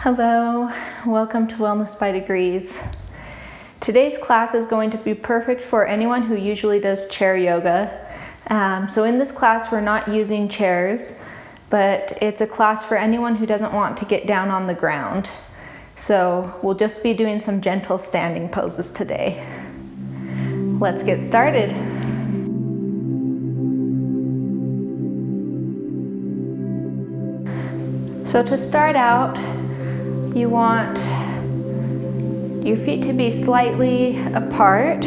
Hello, welcome to Wellness by Degrees. Today's class is going to be perfect for anyone who usually does chair yoga. So in this class we're not using chairs, but it's a class for anyone who doesn't want to get down on the ground. So we'll just be doing some gentle standing poses today. Let's get started. So to start out, you want your feet to be slightly apart.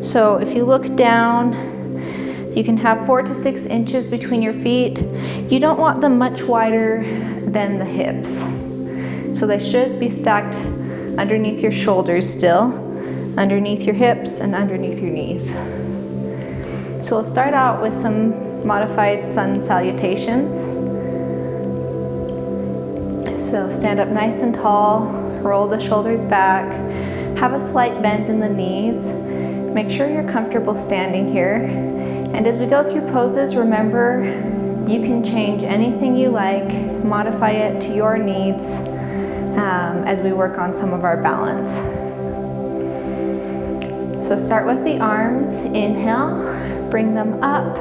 So if you look down, you can have 4 to 6 inches between your feet. You don't want them much wider than the hips. So they should be stacked underneath your shoulders still, underneath your hips and underneath your knees. So we'll start out with some modified sun salutations. So stand up nice and tall, roll the shoulders back, have a slight bend in the knees. Make sure you're comfortable standing here. And as we go through poses, remember you can change anything you like, modify it to your needs as we work on some of our balance. So start with the arms, inhale, bring them up,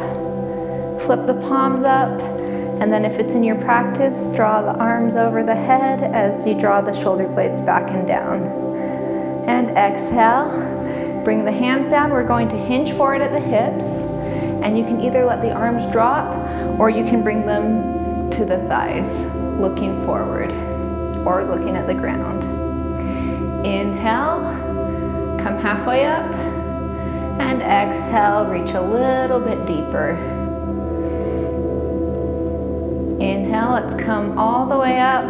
flip the palms up, and then if it's in your practice, draw the arms over the head as you draw the shoulder blades back and down. And exhale, bring the hands down. We're going to hinge forward at the hips, and you can either let the arms drop or you can bring them to the thighs, looking forward or looking at the ground. Inhale, come halfway up, and exhale, reach a little bit deeper. Inhale, let's come all the way up.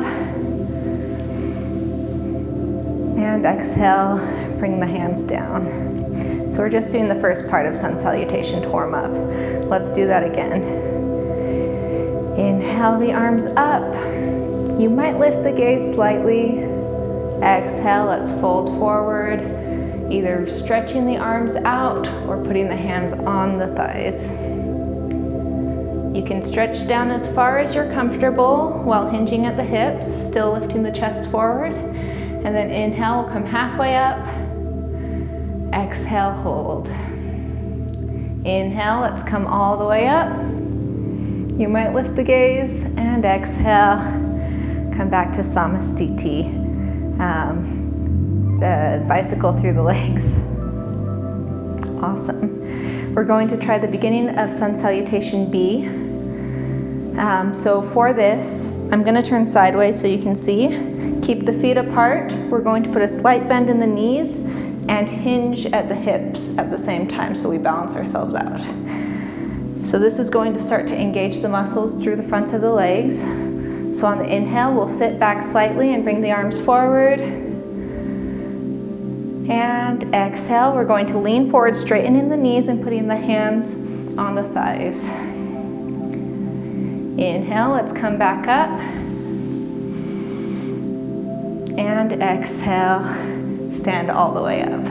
And exhale, bring the hands down. So we're just doing the first part of sun salutation to warm up. Let's do that again. Inhale the arms up. You might lift the gaze slightly. Exhale, let's fold forward, either stretching the arms out or putting the hands on the thighs. You can stretch down as far as you're comfortable while hinging at the hips, still lifting the chest forward. And then inhale, we'll come halfway up. Exhale, hold. Inhale, let's come all the way up. You might lift the gaze, and exhale, come back to Samastiti, the bicycle through the legs. Awesome. We're going to try the beginning of sun salutation B. So for this, I'm going to turn sideways so you can see. Keep the feet apart. We're going to put a slight bend in the knees and hinge at the hips at the same time so we balance ourselves out. So this is going to start to engage the muscles through the fronts of the legs. So on the inhale, we'll sit back slightly and bring the arms forward. And exhale, we're going to lean forward, straighten in the knees and putting the hands on the thighs. Inhale, let's come back up. And exhale, stand all the way up.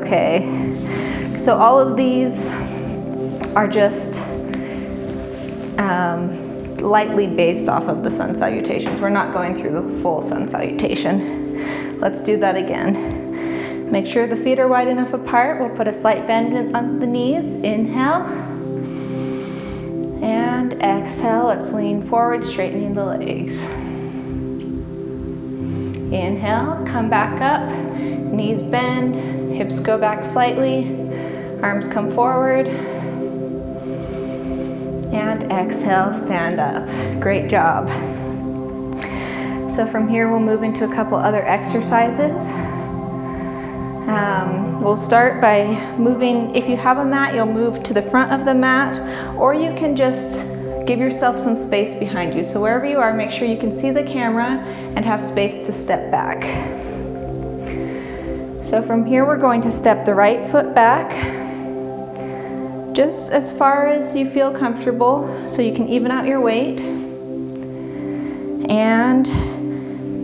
Okay, so all of these are just lightly based off of the sun salutations. We're not going through the full sun salutation. Let's do that again. Make sure the feet are wide enough apart. We'll put a slight bend on the knees. Inhale. And exhale, let's lean forward, straightening the legs. Inhale, come back up, knees bend, hips go back slightly, arms come forward. And exhale, stand up. Great job. So from here, we'll move into a couple other exercises. We'll start by moving. If you have a mat, you'll move to the front of the mat, or you can just give yourself some space behind you. So wherever you are, make sure you can see the camera and have space to step back. So from here, we're going to step the right foot back, just as far as you feel comfortable, so you can even out your weight. And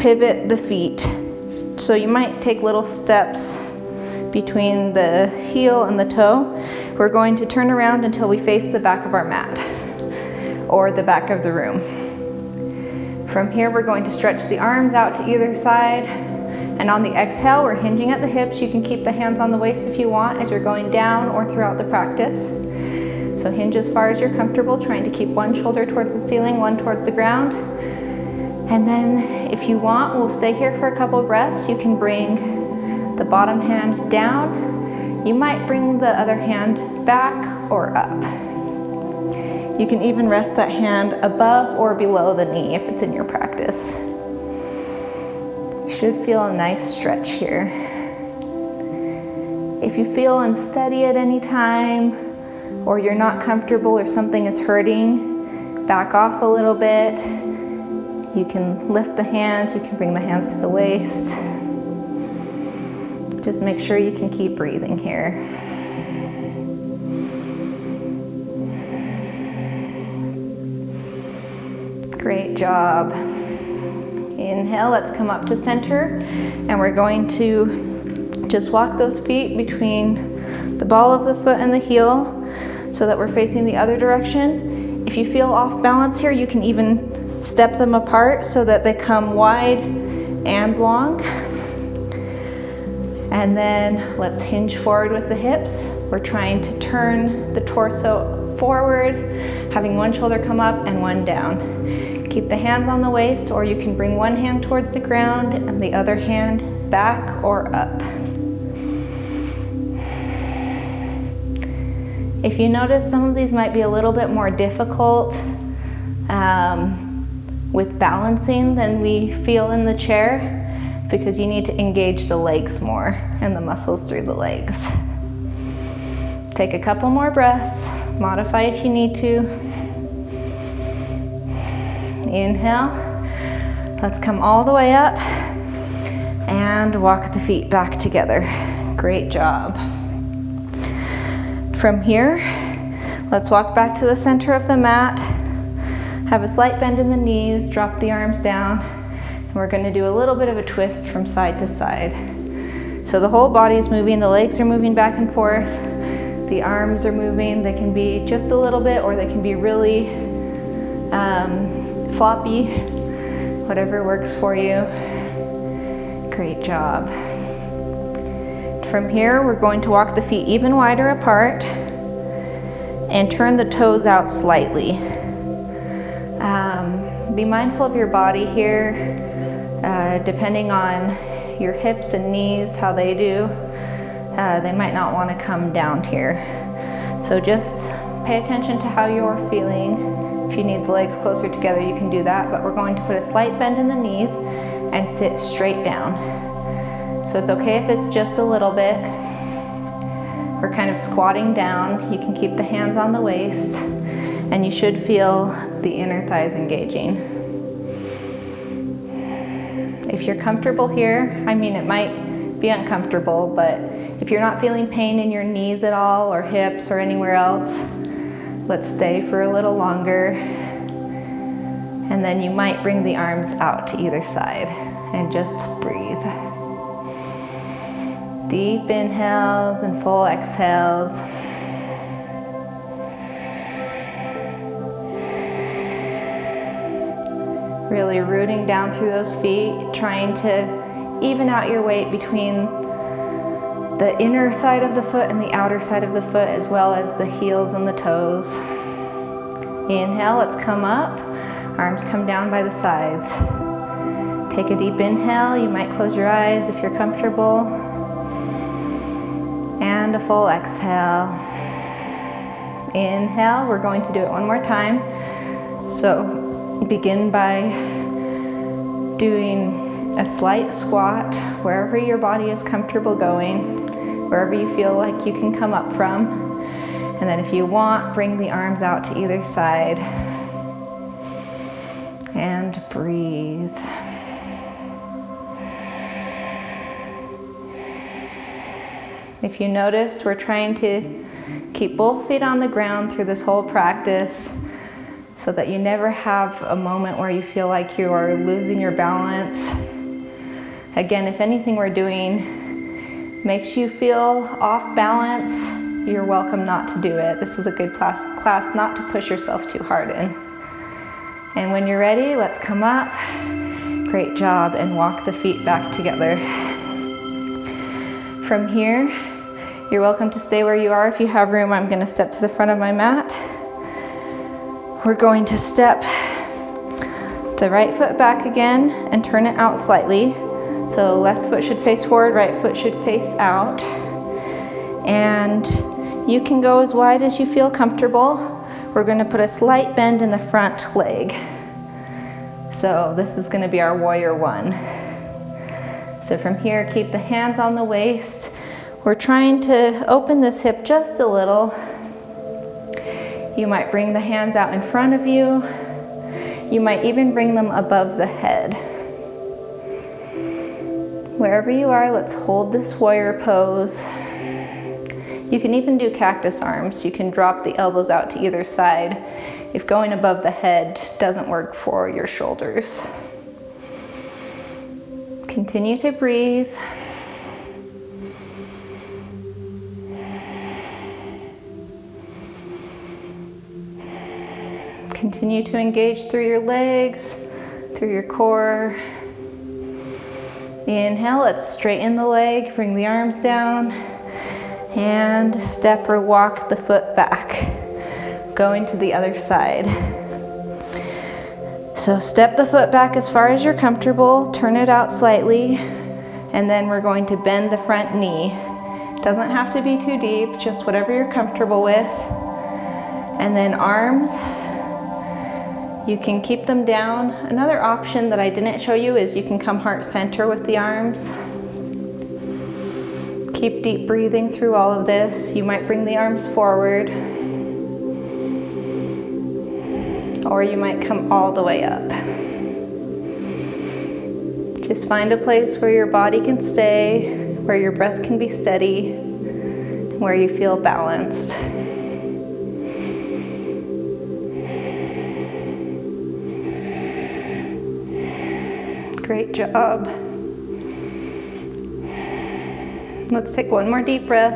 pivot the feet. So you might take little steps between the heel and the toe. We're going to turn around until we face the back of our mat or the back of the room. From here, we're going to stretch the arms out to either side. And on the exhale, we're hinging at the hips. You can keep the hands on the waist if you want as you're going down or throughout the practice. So hinge as far as you're comfortable, trying to keep one shoulder towards the ceiling, one towards the ground. And then if you want, we'll stay here for a couple breaths. You can bring the bottom hand down. You might bring the other hand back or up. You can even rest that hand above or below the knee if it's in your practice. You should feel a nice stretch here. If you feel unsteady at any time, or you're not comfortable or something is hurting, back off a little bit. You can lift the hands, you can bring the hands to the waist. Just make sure you can keep breathing here. Great job. Inhale, let's come up to center, and we're going to just walk those feet between the ball of the foot and the heel so that we're facing the other direction. If you feel off balance here, you can even step them apart so that they come wide and long. And then let's hinge forward with the hips. We're trying to turn the torso forward, having one shoulder come up and one down. Keep the hands on the waist, or you can bring one hand towards the ground and the other hand back or up. If you notice, some of these might be a little bit more difficult with balancing than we feel in the chair, because you need to engage the legs more and the muscles through the legs. Take a couple more breaths, modify if you need to. Inhale, let's come all the way up and walk the feet back together. Great job. From here, let's walk back to the center of the mat. Have a slight bend in the knees, drop the arms down, and we're going to do a little bit of a twist from side to side. So the whole body is moving, the legs are moving back and forth, the arms are moving. They can be just a little bit, or they can be really floppy, whatever works for you. Great job. From here, we're going to walk the feet even wider apart and turn the toes out slightly. Be mindful of your body here, depending on your hips and knees, how they do. They might not want to come down here. So just pay attention to how you're feeling. If you need the legs closer together, you can do that, but we're going to put a slight bend in the knees and sit straight down. So it's okay if it's just a little bit. We're kind of squatting down. You can keep the hands on the waist, and you should feel the inner thighs engaging. If you're comfortable here, I mean, it might be uncomfortable, but if you're not feeling pain in your knees at all, or hips, or anywhere else, let's stay for a little longer. And then you might bring the arms out to either side and just breathe. Deep inhales and full exhales. Really rooting down through those feet, trying to even out your weight between the inner side of the foot and the outer side of the foot, as well as the heels and the toes. Inhale, let's come up. Arms come down by the sides. Take a deep inhale. You might close your eyes if you're comfortable. And a full exhale. Inhale, we're going to do it one more time. So begin by doing a slight squat wherever your body is comfortable going, wherever you feel like you can come up from. And then if you want, bring the arms out to either side. And breathe. If you noticed, we're trying to keep both feet on the ground through this whole practice so that you never have a moment where you feel like you are losing your balance. Again, if anything we're doing makes you feel off balance, you're welcome not to do it. This is a good class not to push yourself too hard in. And when you're ready, let's come up. Great job, and walk the feet back together. From here, you're welcome to stay where you are. If you have room, I'm going to step to the front of my mat. We're going to step the right foot back again and turn it out slightly. So left foot should face forward, right foot should face out. And you can go as wide as you feel comfortable. We're going to put a slight bend in the front leg. So this is going to be our warrior one. So from here, keep the hands on the waist. We're trying to open this hip just a little. You might bring the hands out in front of you. You might even bring them above the head. Wherever you are, let's hold this warrior pose. You can even do cactus arms. You can drop the elbows out to either side if going above the head doesn't work for your shoulders. Continue to breathe. Continue to engage through your legs, through your core. Inhale, let's straighten the leg, bring the arms down, and step or walk the foot back, going to the other side. So step the foot back as far as you're comfortable, turn it out slightly, and then we're going to bend the front knee. Doesn't have to be too deep, just whatever you're comfortable with. And then arms, you can keep them down. Another option that I didn't show you is you can come heart center with the arms. Keep deep breathing through all of this. You might bring the arms forward, or you might come all the way up. Just find a place where your body can stay, where your breath can be steady, where you feel balanced. Great job. Let's take one more deep breath.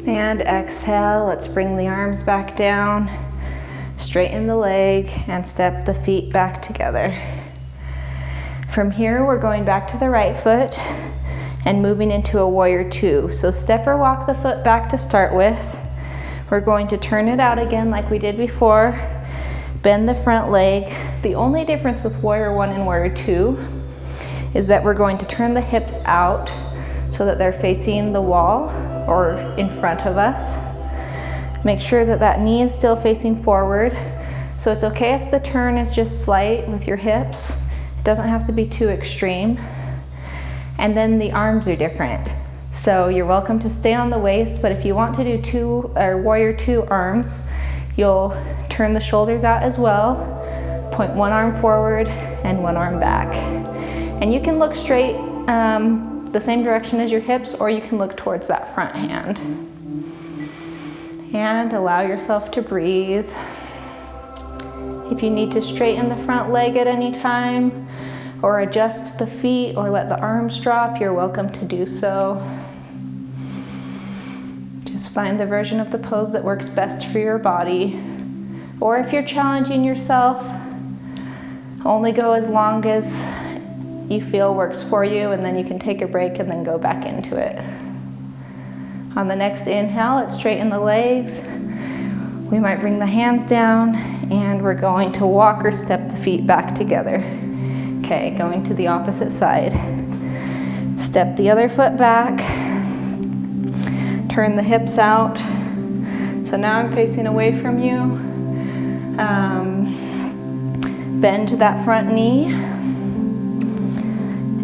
And exhale, let's bring the arms back down, straighten the leg, and step the feet back together. From here, we're going back to the right foot and moving into a warrior two. So step or walk the foot back to start with. We're going to turn it out again like we did before. Bend the front leg. The only difference with warrior one and warrior two is that we're going to turn the hips out so that they're facing the wall or in front of us. Make sure that that knee is still facing forward. So it's okay if the turn is just slight with your hips. It doesn't have to be too extreme. And then the arms are different. So you're welcome to stay on the waist, but if you want to do warrior two arms, you'll turn the shoulders out as well, point one arm forward and one arm back. And you can look straight the same direction as your hips, or you can look towards that front hand. And allow yourself to breathe. If you need to straighten the front leg at any time, or adjust the feet, or let the arms drop, you're welcome to do so. Just find the version of the pose that works best for your body. Or if you're challenging yourself, only go as long as you feel works for you, and then you can take a break and then go back into it. On the next inhale, let's straighten the legs. We might bring the hands down, and we're going to walk or step the feet back together. Okay, going to the opposite side. Step the other foot back. Turn the hips out. So now I'm facing away from you. Bend that front knee.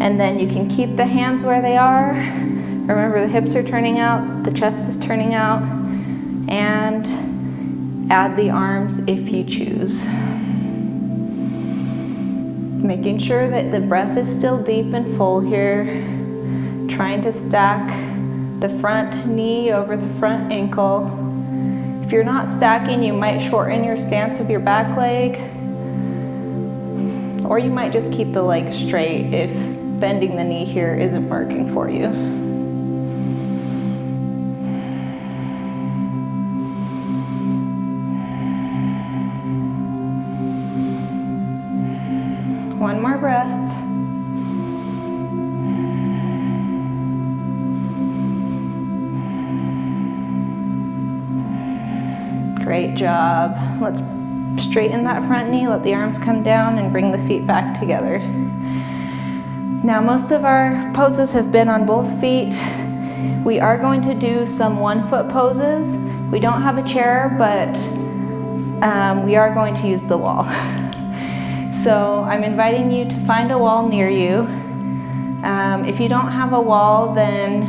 And then you can keep the hands where they are. Remember, the hips are turning out, the chest is turning out, and add the arms if you choose. Making sure that the breath is still deep and full here. Trying to stack the front knee over the front ankle. If you're not stacking, you might shorten your stance of your back leg, or you might just keep the leg straight if bending the knee here isn't working for you. One more breath. Great job. Let's straighten that front knee, let the arms come down, and bring the feet back together. Now, most of our poses have been on both feet. We are going to do some 1-foot poses. We don't have a chair, but we are going to use the wall. So I'm inviting you to find a wall near you. If you don't have a wall, then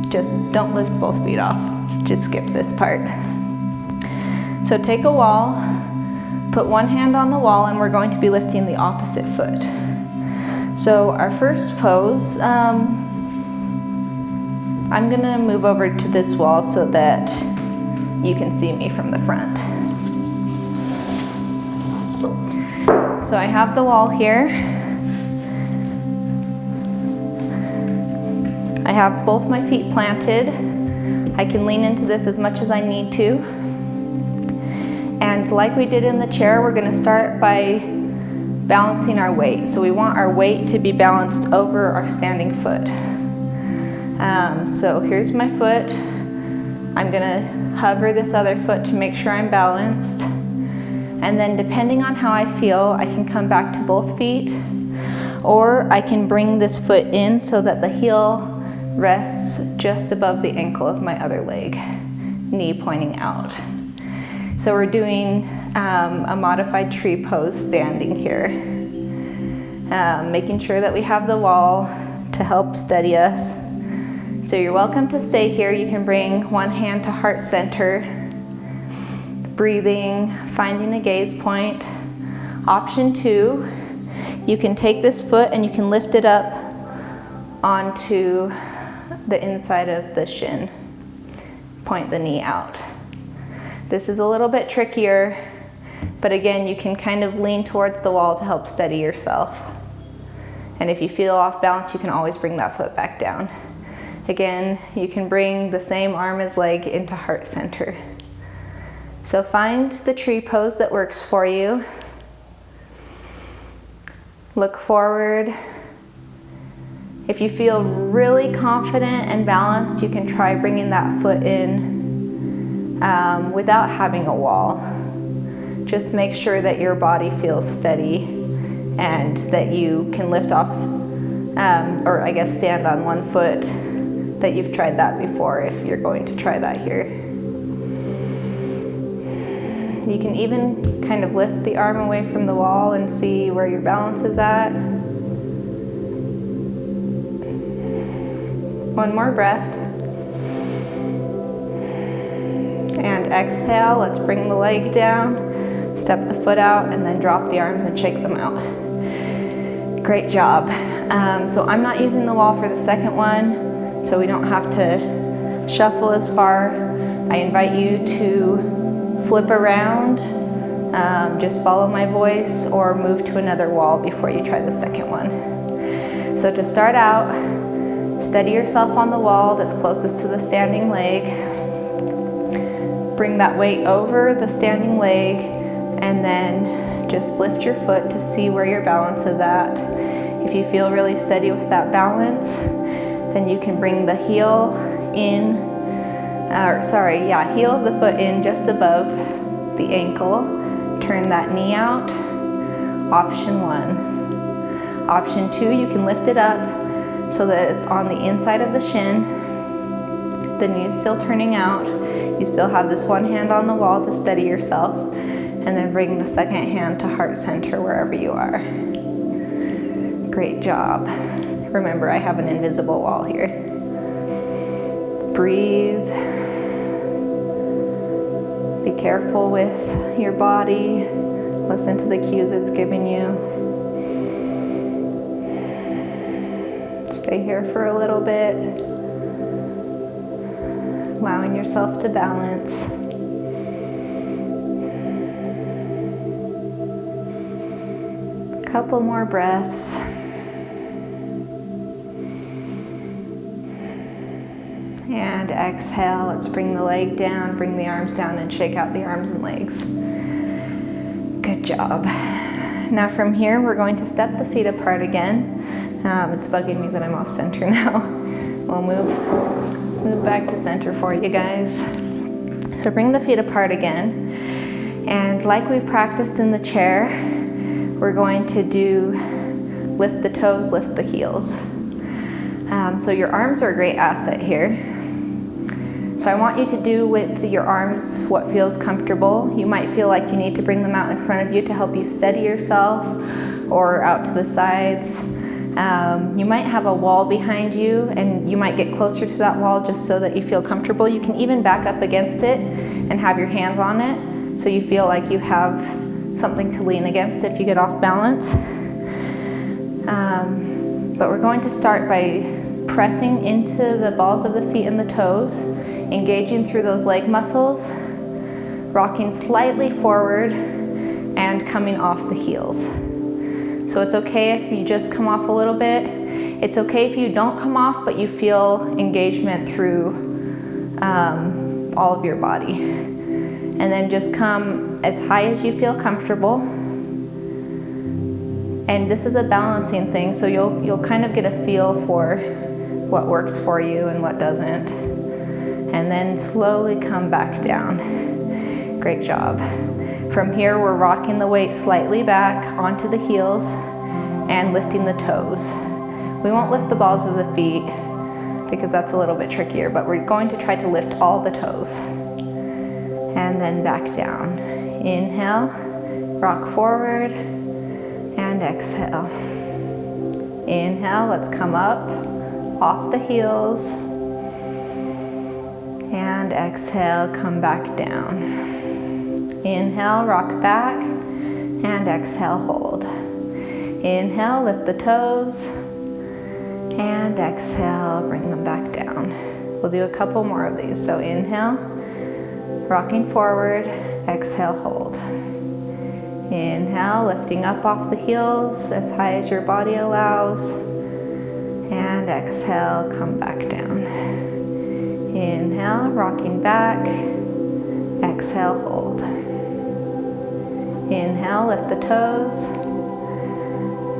just don't lift both feet off. Just skip this part. So take a wall, put one hand on the wall, and we're going to be lifting the opposite foot. So our first pose, I'm gonna move over to this wall so that you can see me from the front. So I have the wall here. I have both my feet planted. I can lean into this as much as I need to. And like we did in the chair, we're gonna start by balancing our weight. So we want our weight to be balanced over our standing foot. So here's my foot. I'm gonna hover this other foot to make sure I'm balanced. And then depending on how I feel, I can come back to both feet, or I can bring this foot in so that the heel rests just above the ankle of my other leg, knee pointing out. So we're doing a modified tree pose standing here. Making sure that we have the wall to help steady us. So you're welcome to stay here. You can bring one hand to heart center. Breathing, finding a gaze point. Option 2, you can take this foot and you can lift it up onto the inside of the shin. Point the knee out. This is a little bit trickier, but again, you can kind of lean towards the wall to help steady yourself. And if you feel off balance, you can always bring that foot back down. Again, you can bring the same arm as leg into heart center. So find the tree pose that works for you. Look forward. If you feel really confident and balanced, you can try bringing that foot in without having a wall. Just make sure that your body feels steady and that you can lift off, or I guess stand on one foot, that you've tried that before if you're going to try that here. You can even kind of lift the arm away from the wall and see where your balance is at. One more breath. And exhale, let's bring the leg down, step the foot out, and then drop the arms and shake them out. Great job. So I'm not using the wall for the second one, so we don't have to shuffle as far. I invite you to flip around, just follow my voice, or move to another wall before you try the second one. So to start out, steady yourself on the wall that's closest to the standing leg. Bring that weight over the standing leg, and then just lift your foot to see where your balance is at. If you feel really steady with that balance, then you can bring the heel in, heel of the foot in just above the ankle. Turn that knee out. Option 1. Option 2, you can lift it up so that it's on the inside of the shin. The knee's still turning out. You still have this one hand on the wall to steady yourself, and then bring the second hand to heart center wherever you are. Great job. Remember, I have an invisible wall here. Breathe. Be careful with your body. Listen to the cues it's giving you. Stay here for a little bit, allowing yourself to balance. Couple more breaths. And exhale, let's bring the leg down, bring the arms down, and shake out the arms and legs. Good job. Now from here, we're going to step the feet apart again. It's bugging me that I'm off center now. We'll move back to center for you guys. So bring the feet apart again. And like we practiced in the chair, we're going to do lift the toes, lift the heels. So your arms are a great asset here. So I want you to do with your arms what feels comfortable. You might feel like you need to bring them out in front of you to help you steady yourself, or out to the sides. You might have a wall behind you and you might get closer to that wall just so that you feel comfortable. You can even back up against it and have your hands on it so you feel like you have something to lean against if you get off balance. But we're going to start by pressing into the balls of the feet and the toes, engaging through those leg muscles, rocking slightly forward and coming off the heels. So it's okay if you just come off a little bit. It's okay if you don't come off, but you feel engagement through all of your body. And then just come as high as you feel comfortable. And this is a balancing thing, so you'll kind of get a feel for what works for you and what doesn't. And then slowly come back down. Great job. From here, we're rocking the weight slightly back onto the heels and lifting the toes. We won't lift the balls of the feet because that's a little bit trickier, but we're going to try to lift all the toes. And then back down. Inhale, rock forward, and exhale. Inhale, let's come up off the heels. And exhale, come back down. Inhale, rock back, and exhale, hold. Inhale, lift the toes, and exhale, bring them back down. We'll do a couple more of these. So inhale, rocking forward, exhale, hold. Inhale, lifting up off the heels as high as your body allows, and exhale, come back down. Inhale, rocking back, exhale, hold. Inhale, lift the toes,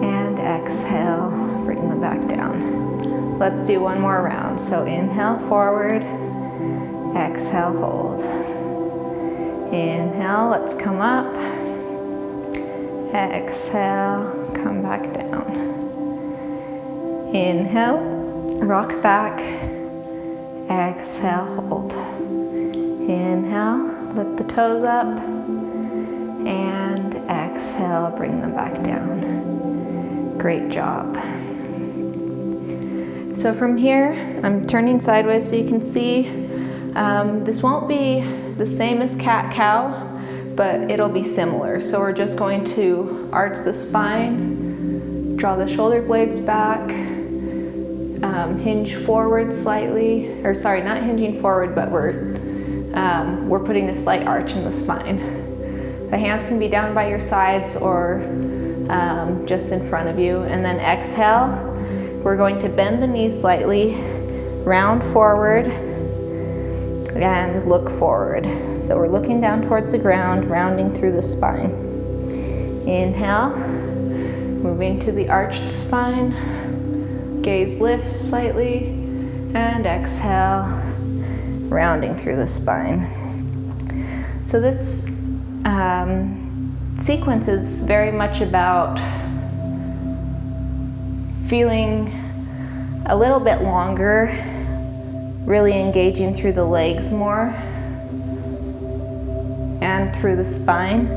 and exhale, bring them back down. Let's do one more round. So inhale, forward, exhale, hold. Inhale, let's come up. Exhale, come back down. Inhale, rock back, exhale, hold. Inhale, lift the toes up, and exhale, bring them back down. Great job. So from here, I'm turning sideways so you can see. This won't be the same as cat-cow, but it'll be similar. So we're just going to arch the spine, draw the shoulder blades back, hinge forward slightly, or sorry, not hinging forward, but we're putting a slight arch in the spine. The hands can be down by your sides or just in front of you. And then exhale, we're going to bend the knees slightly, round forward, and look forward. So we're looking down towards the ground, rounding through the spine. Inhale, moving to the arched spine, gaze lifts slightly, and exhale, rounding through the spine. So this sequence is very much about feeling a little bit longer, really engaging through the legs more and through the spine,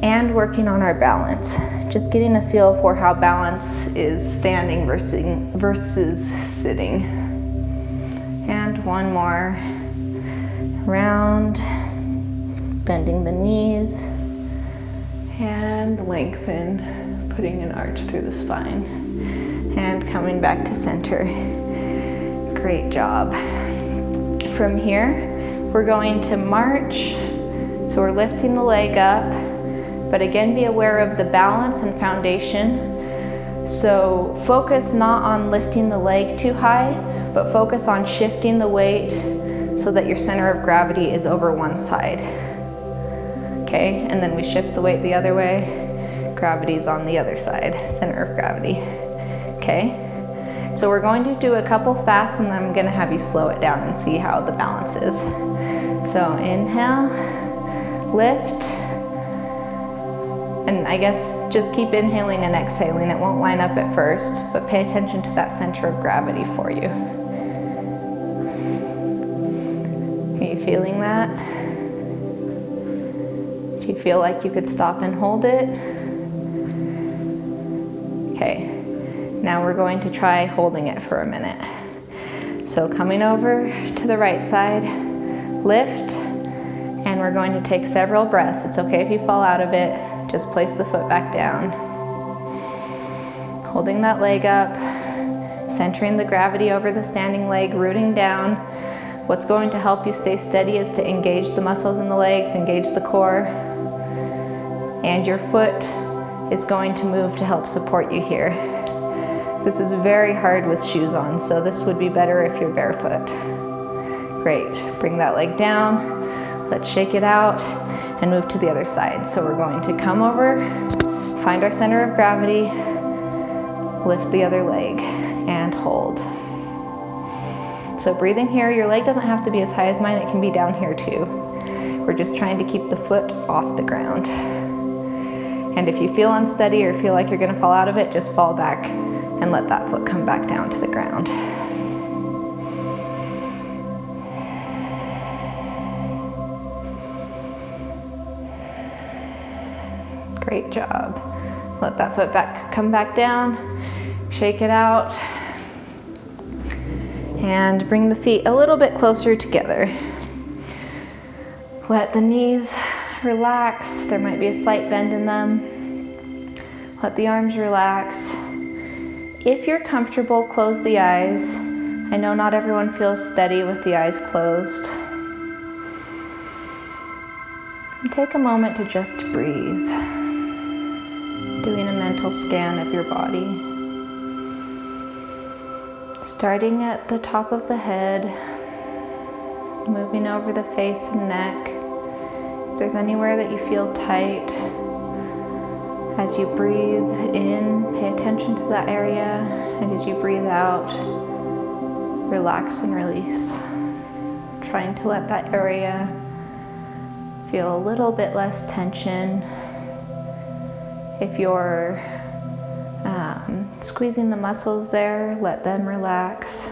and working on our balance. Just getting a feel for how balance is standing versus sitting. And one more round, bending the knees, and lengthen, putting an arch through the spine, and coming back to center. Great job. From here, we're going to march. So we're lifting the leg up, but again, be aware of the balance and foundation. So focus not on lifting the leg too high, but focus on shifting the weight so that your center of gravity is over one side. okay? And then we shift the weight the other way. Gravity's on the other side, center of gravity, okay? So we're going to do a couple fast, and then I'm gonna have you slow it down and see how the balance is. So inhale, lift, and I guess just keep inhaling and exhaling. It won't line up at first, but pay attention to that center of gravity for you. Are you feeling that? Do you feel like you could stop and hold it? Okay, now we're going to try holding it for a minute. So coming over to the right side, lift, and we're going to take several breaths. It's okay if you fall out of it. Just place the foot back down. Holding that leg up, centering the gravity over the standing leg, rooting down. What's going to help you stay steady is to engage the muscles in the legs, engage the core, and your foot is going to move to help support you here. This is very hard with shoes on, so this would be better if you're barefoot. Great, bring that leg down. Let's shake it out and move to the other side. So we're going to come over, find our center of gravity, lift the other leg, and hold. So breathing here, your leg doesn't have to be as high as mine, it can be down here too. We're just trying to keep the foot off the ground. And if you feel unsteady or feel like you're gonna fall out of it, just fall back and let that foot come back down to the ground. Great job. Let that foot come back down, shake it out, and bring the feet a little bit closer together. Let the knees relax. There might be a slight bend in them. Let the arms relax. If you're comfortable, close the eyes. I know not everyone feels steady with the eyes closed. And take a moment to just breathe. Doing a mental scan of your body. Starting at the top of the head, moving over the face and neck. If there's anywhere that you feel tight, as you breathe in, pay attention to that area, and as you breathe out, relax and release. Trying to let that area feel a little bit less tension. If you're squeezing the muscles there, let them relax.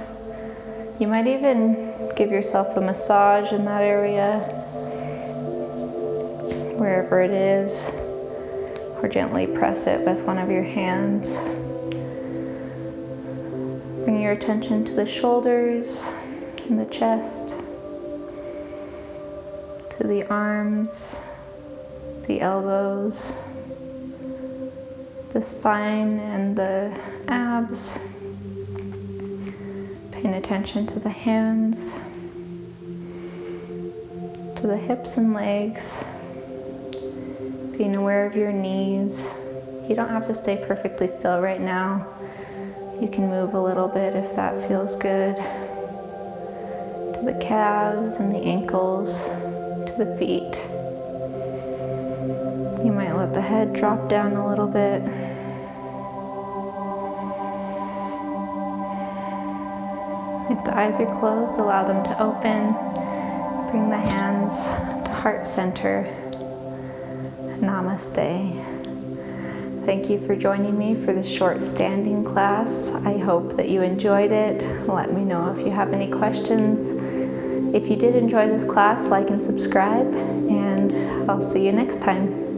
You might even give yourself a massage in that area, wherever it is, or gently press it with one of your hands. Bring your attention to the shoulders and the chest, to the arms, the elbows, the spine and the abs. Paying attention to the hands, to the hips and legs. Being aware of your knees. You don't have to stay perfectly still right now. You can move a little bit if that feels good. To the calves and the ankles, to the feet. You might let the head drop down a little bit. If the eyes are closed, allow them to open. Bring the hands to heart center. Namaste. Thank you for joining me for this short standing class. I hope that you enjoyed it. Let me know if you have any questions. If you did enjoy this class, like and subscribe, and I'll see you next time.